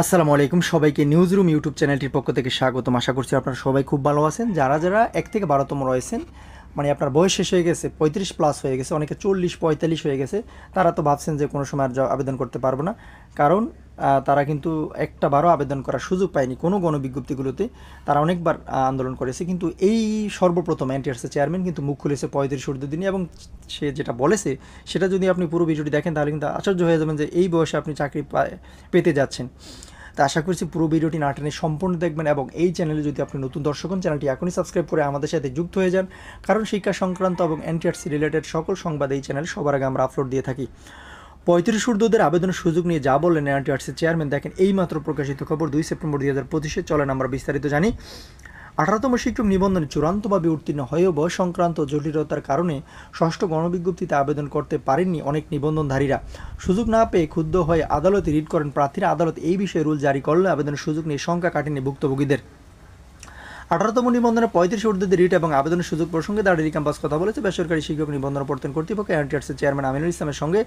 আসসালামু আলাইকুম সবাইকে নিউজ রুম ইউটিউব চ্যানেলটির পক্ষ থেকে স্বাগতম। আশা করছি আপনারা সবাই খুব ভালো আছেন। যারা যারা 1 থেকে 12তম রয়েছেন, মানে আপনার বয়স শেষ হয়ে গেছে, 35 প্লাস হয়ে গেছে, অনেকে 40-45 হয়ে গেছে, তারা তো ভাবছেন যে কোনো সময় আর আবেদন করতে পারবো না। কারণ তারা কিন্তু একটা বারও আবেদন করার সুযোগ পায়নি কোনো গণবিজ্ঞপ্তিগুলোতে। তারা অনেকবার আন্দোলন করেছে, কিন্তু এই সর্বপ্রথম এনটিআরসি চেয়ারম্যান কিন্তু মুখ খুলেছে 35 ঊর্ধ্ব দিনে, এবং সে যেটা বলেছে সেটা যদি আপনি পুরো ভিডিওটি দেখেন তাহলে কিন্তু আশ্চর্য হয়ে যাবেন যে এই বয়সে আপনি চাকরি পেতে যাচ্ছেন। তো আশা করছি পুরো ভিডিওটি না টেনে সম্পূর্ণ দেখবেন, এবং এই চ্যানেলে যদি আপনি নতুন দর্শক হন, চ্যানেলটি এখনই সাবস্ক্রাইব করে আমাদের সাথে যুক্ত হয়ে যান। কারণ শিক্ষা সংক্রান্ত এবং এনটিআরসি রিলেটেড সকল সংবাদ এই চ্যানেলে সবার আগে আমরা আপলোড দিয়ে থাকি। 35 ঊর্ধ্বদের আবেদনের সুযোগ নিয়ে যা বললেন এনটিআরসি চেয়ারম্যান, দেখেন এইমাত্র প্রকাশিত খবর 2 সেপ্টেম্বর 2025। চলেন আমরা বিস্তারিত জানি। 18তম শিক্ষক নিবন্ধনে চূড়ান্তভাবে উত্তীর্ণ হয়েও বয়স সংক্রান্ত জটিলতার কারণে ষষ্ঠ গণবিজ্ঞপ্তিতে আবেদন করতে পারেননি অনেক নিবন্ধনধারীরা। সুযোগ না পেয়ে ক্ষুব্ধ হয়ে আদালতে রিট করেন প্রার্থীরা। আদালত এই বিষয়ে রুল জারি করলে আবেদনের সুযোগ নিয়ে সংখ্যা কাটেনি ভুক্তভোগীদের। 18তম নিবন্ধনে 35 ঊর্ধ্বদের রিট এবং আবেদনের সুযোগ প্রসঙ্গে দ্য ডেইলি ক্যাম্পাস কথা বলেছে বেসরকারি শিক্ষক নিবন্ধন প্রত্যয়ন কর্তৃপক্ষ এনটিআরসি চেয়ারম্যান আমিনুল ইসলামের সঙ্গে।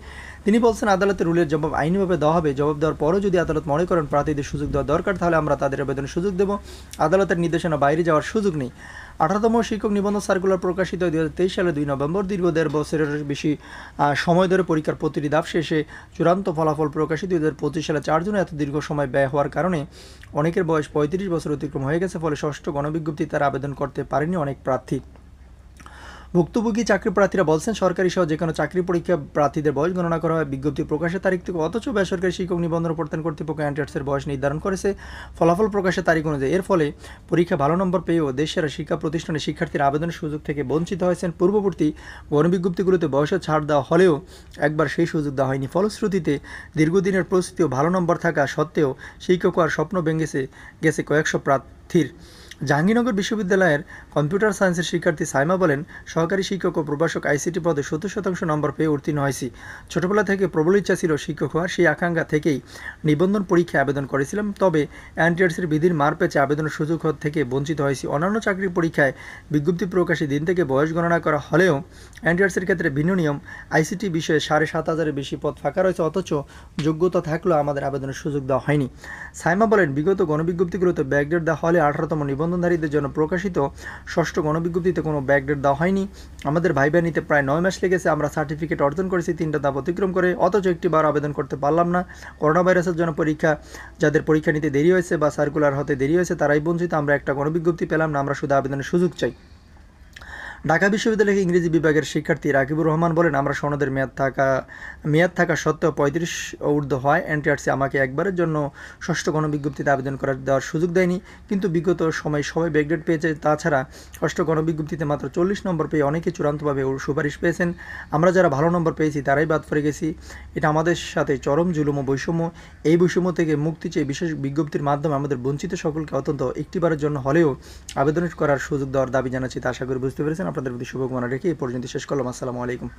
তিনি বলছেন, আদালতের রুলের জবাব আইনিভাবে দেওয়া হবে। জবাব দেওয়ার পরও যদি আদালত মনে করেন প্রার্থীদের সুযোগ দেওয়া দরকার, তাহলে আমরা তাদের আবেদনের সুযোগ দেব। আদালতের নির্দেশনা বাইরে যাওয়ার সুযোগ নেই। 18তম শিক্ষক নিবন্ধন সার্কুলার প্রকাশিত 2023 সালে 2 নভেম্বর। দীর্ঘ 1.5 বছরের বেশি সময় ধরে পরীক্ষার প্রতিটি ধাপ শেষে চূড়ান্ত ফলাফল প্রকাশিত 2025 সালে 4 জুন। এত দীর্ঘ সময় ব্যয় হওয়ার কারণে অনেকের বয়স 35 বছর অতিক্রম হয়ে গেছে, ফলে ষষ্ঠ গণবিজ্ঞপ্তি তারা আবেদন করতে পারেনি অনেক প্রার্থী। ভুক্তভোগী চাকরি প্রার্থীরা বলছেন, সরকারি সহ যে কোনো চাকরি পরীক্ষা প্রার্থীদের বয়স গণনা করা হয় বিজ্ঞপ্তি প্রকাশের তারিখ থেকে, অথচ বেসরকারি শিক্ষক নিবন্ধন প্রত্যয়ন কর্তৃপক্ষ এনটিআরসির বয়স নির্ধারণ করেছে ফলাফল প্রকাশের তারিখ অনুযায়ী। এর ফলে পরীক্ষা ভালো নম্বর পেয়েও দেশের শিক্ষা প্রতিষ্ঠানে শিক্ষার্থীরা আবেদনের সুযোগ থেকে বঞ্চিত হয়েছেন। পূর্ববর্তী গণবিজ্ঞপ্তিগুলোতে বয়সে ছাড় দেওয়া হলেও একবার সেই সুযোগ দেওয়া হয়নি। ফলশ্রুতিতে দীর্ঘদিনের প্রস্তুতি ও ভালো নম্বর থাকা সত্ত্বেও শিক্ষক হওয়ার স্বপ্ন ভেঙে গেছে কয়েকশো প্রার্থীর। জাহাঙ্গীরনগর বিশ্ববিদ্যালয়ের কম্পিউটার সায়েন্সের শিক্ষার্থী সাইমা বলেন, সহকারী শিক্ষক ও প্রভাষক আইসিটি পদে 70% নম্বর পেয়ে উত্তীর্ণ হয়েছি। ছোটবেলা থেকে প্রবল ইচ্ছা ছিল শিক্ষক হওয়ার, সেই আকাঙ্ক্ষা থেকেই নিবন্ধন পরীক্ষায় আবেদন করেছিলাম। তবে এনটিআরসির বিধির মার পেঁচে আবেদনের সুযোগ থেকে বঞ্চিত হয়েছি। অন্যান্য চাকরির পরীক্ষায় বিজ্ঞপ্তি প্রকাশের দিন থেকে বয়স গণনা করা হলেও এনটিআরসির ক্ষেত্রে ভিন্ন নিয়ম। আইসিটি বিষয়ে 7,500-এর বেশি পদ ফাঁকা রয়েছে, অথচ যোগ্যতা থাকলেও আমাদের আবেদনের সুযোগ দেওয়া হয়নি। সাইমা বলেন, বিগত গণবিজ্ঞপ্তিগুলোতে ব্যাকডেট দেওয়া হলে 18তম নিবন্ধনধারীদের জন্য প্রকাশিত ষষ্ঠ গণবিজ্ঞপ্তিতে কোনো ব্যাকডেট দেওয়া হয়নি। আমাদের ভাইবা নিতে প্রায় 9 মাস লেগেছে। আমরা সার্টিফিকেট অর্জন করেছি 3টা ধাপ অতিক্রম করে, অথচ একটি বার আবেদন করতে পারলাম না। করোনা ভাইরাসের জন্য যাদের পরীক্ষা নিতে দেরি হয়েছে বা সার্কুলার হতে দেরি হয়েছে তারাই বঞ্চিত। আমরা একটা গণবিজ্ঞপ্তি পেলাম না, আমরা শুধু আবেদনের সুযোগ চাই। ঢাকা বিশ্ববিদ্যালয়ের ইংরেজি বিভাগের শিক্ষার্থী রাকিবুর রহমান বলেন, আমরা সনদের মেয়াদ থাকা সত্ত্বেও 35 ঊর্ধ্ব হয় এনটিআরসি আমাকে একবারের জন্য ষষ্ঠ গণবিজ্ঞপ্তিতে আবেদন দেওয়ার সুযোগ দেয়নি। কিন্তু বিগত সময় সবাই ব্যাকডেট পেয়েছে। তাছাড়া ষষ্ঠ গণবিজ্ঞপ্তিতে মাত্র 40 নম্বর পেয়ে অনেকে চূড়ান্তভাবে সুপারিশ পেয়েছেন। আমরা যারা ভালো নম্বর পেয়েছি তারাই বাদ পড়ে গেছি। এটা আমাদের সাথে চরম জুলুম ও বৈষম্য। এই বৈষম্য থেকে মুক্তি চেয়ে বিশেষ বিজ্ঞপ্তির মাধ্যমে আমাদের বঞ্চিত সকলকে অত্যন্ত একটিবারের জন্য হলেও আবেদন করার সুযোগ দেওয়ার দাবি জানাচ্ছি। তা আশা করি বুঝতে পেরেছেন। আপনাদের প্রতি শুভকামনা রেখে এই পর্যন্ত শেষ করলাম। আসসালামু আলাইকুম।